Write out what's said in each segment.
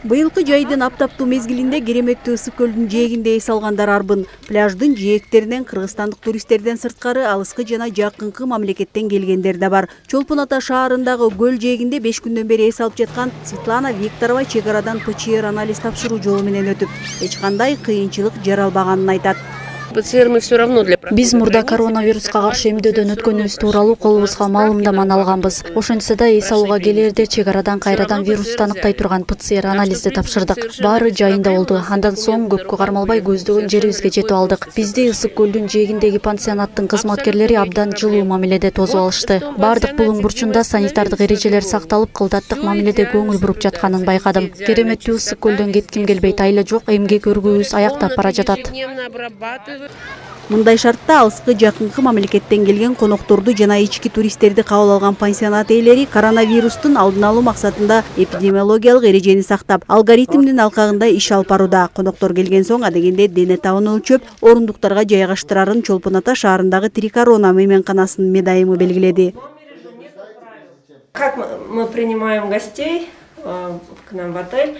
Быйылкы жайдын аптаптуу мезгилинде кереметтүү ысык көлдүн жээгинде эс алгандар арбын. Пляждын жээктеринен кыргызстандык туристтерден сырткары алыскы жана жакынкы мамлекеттен келгендер да бар. Чолпон Ата шаарындагы көл жээгинде 5 күндөн бери эс алып жаткан Светлана Викторова чек арадан ПЧР анализ тапшыруу жолу менен өтүп, эч кандай кыйынчылык жаралбаганын айтат. Биз мурда коронавируска каршы эмдөөдөн өткөнүбүз тууралуу колубузга маалымдаманы алганбыз. Ошентсе да эс алууга келерде чек арадан кайрадан вирусту аныктай турган ПЦР анализди тапшырдык. Баары жайында болду. Андан соң көпкө кармалбай көздөгөн жерибизге жетип алдык. Бизди ысык көлдүн жээгиндеги пансионаттын кызматкерлери абдан жылуу мамиледе тосуп алышты. Баардык булуң бурчунда санитардык эрежелер сакталып, кылдаттык мамиледе көңүл буруп жатканын байкадым. Кереметтүү ысык көлдөн кетким келбейт, айла жок, эмгек өргүүбүз аяктап бара жатат. Мындай шартта алыскы жакынкы мамлекеттен келген конокторду жана ички туристтерди кабыл алган пансионат ээлери коронавирустун алдын алуу максатында эпидемиологиялык эрежени сактап, алгоритмдин алкагында иш алып барууда. Коноктор келген соң адегенде дене табын өлчөп, орундуктарга жайгаштырарын Чолпон Ата шаарындагы Трикорона мейманканасынын медайымы белгиледи. Как мы принимаем гостей к нам в отель?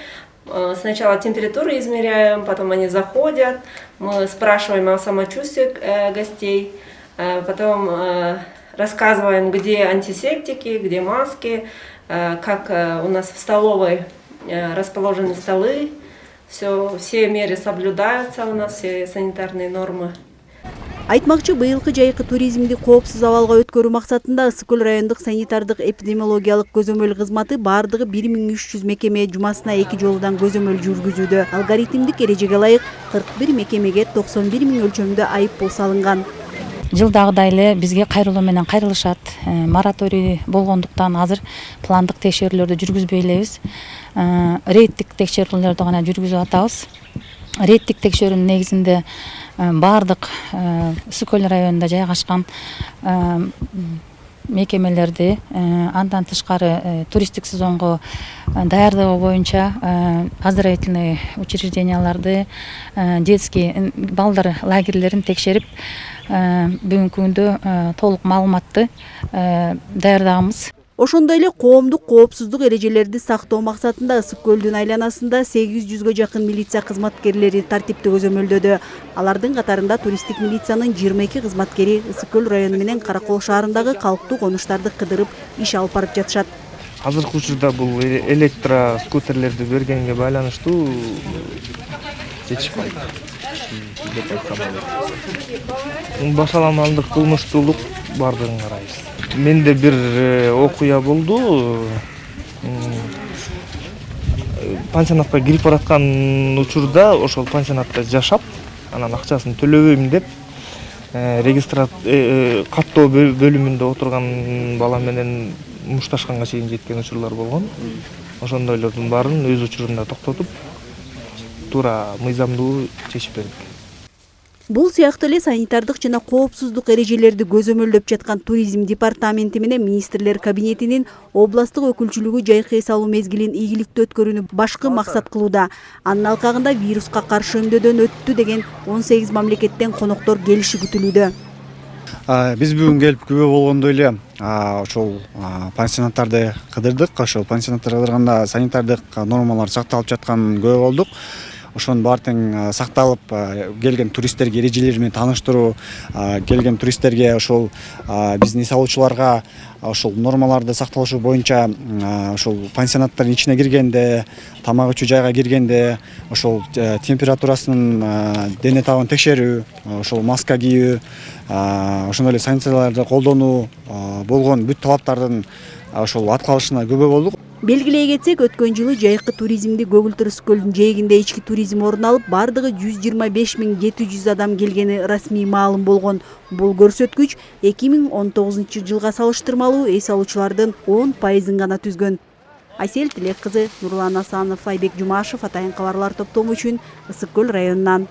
Сначала температуру измеряем, потом они заходят, мы спрашиваем о самочувствии гостей, потом рассказываем, где антисептики, где маски, как у нас в столовой расположены столы, все меры соблюдаются у нас, все санитарные нормы. Айтмакчы, быйылкы жайкы туризмди коопсуз абалга өткөрүү максатында Ысык көл райондук санитардык эпидемиологиялык көзөмөл кызматы бардыгы 1300 мекеме жумасына 2 жолудан көзөмөл жүргүзүүдө. Алгоритмдик эрежеге ылайык 41 мекемеге 91 000 өлчөмдө айыппул салынган. Жылдагыдай эле бизге кайрылуу менен кайрылышат. Мораторий болгондуктан азыр пландык текшерүүлөрдү жүргүзбөй элебиз. Рейдтик текшерүүлөрдү гана жүргүзүп атабыз. Рейдтик текшерүүнүн негизинде бардык Ысык көл районунда жайгашкан мекемелерди, андан тышкары туристтик сезонго даярдыгы боюнча оздоровительный учрежденияларды, детский балдар лагерлерин текшерип, бүгүнкү күндө толук маалыматты даярдаганбыз. Ошондой эле коомдук коопсуздук эрежелерди сактоо максатында Ысык көлдүн айланасында 800гө жакын милиция кызматкерлери тартипти көзөмөлдөдү. Алардын катарында туристтик милициянын 22 кызматкери Ысык көл району менен Каракол шаарындагы калктуу конуштарды кыдырып иш алып барып жатышат. Азыркы учурда бул электро скутерлерди бергенге байланыштуу жетишпайт деп айткам болот. Башаламалдык кылмыштуулук бардыгын карайбыз. Менде бир окуя болду. Пансионатка кирип бараткан учурда ошол пансионатта жашап, анан акчасын төлөбөйм деп каттоо бөлүмүндө отурган бала менен мушташканга чейин жеткен учурлар болгон. Ошондойлордун баарын өз учурунда токтотуп, туура мыйзамдуу чечип бердик. Бул сыяктуу эле санитардык жана коопсуздук эрежелерди көзөмөлдөп жаткан туризм департаменти менен министрлер кабинетинин областтык өкүлчүлүгү жайкы эс алуу мезгилин ийгиликтүү өткөрүүнү башкы максат кылууда. Анын алкагында вируска каршы эмдөөдөн өттү деген 18 мамлекеттен коноктор келиши күтүлүүдө. Биз бүгүн келип күбө болгондой эле ошол пансионаттарды кыдырдык. Ошол пансионаттарды кыдырганда санитардык нормалар сакталып жатканын күбө болдук. Ошонун баары тең сакталып, келген туристтерге эрежелер менен тааныштыруу, келген туристтерге ошол биздин эс алуучуларга ошол нормаларды сакталышы боюнча ошол пансионаттардын ичине киргенде, тамак ичүү жайга киргенде ошол температурасын, дене табын текшерүү, ошол маска кийүү, ошондой эле санитарларды колдонуу болгон бүт талаптардын ошол аткарылышына күбө болдук. Белгилей кетсек, өткөн жылы жайкы туризмди көгүлтүр Ысык көлдүн жээгинде ички туризм орун алып, бардыгы 125 700 адам келгени расмий маалым болгон. Бул көрсөткүч 2019 жылга салыштырмалуу эс алуучулардын 10% гана түзгөн. Айсел Тилек кызы, Нурлан Асанов, Айбек Жумашев, Атайын кабарлар топтому үчүн Ысык көл районунан.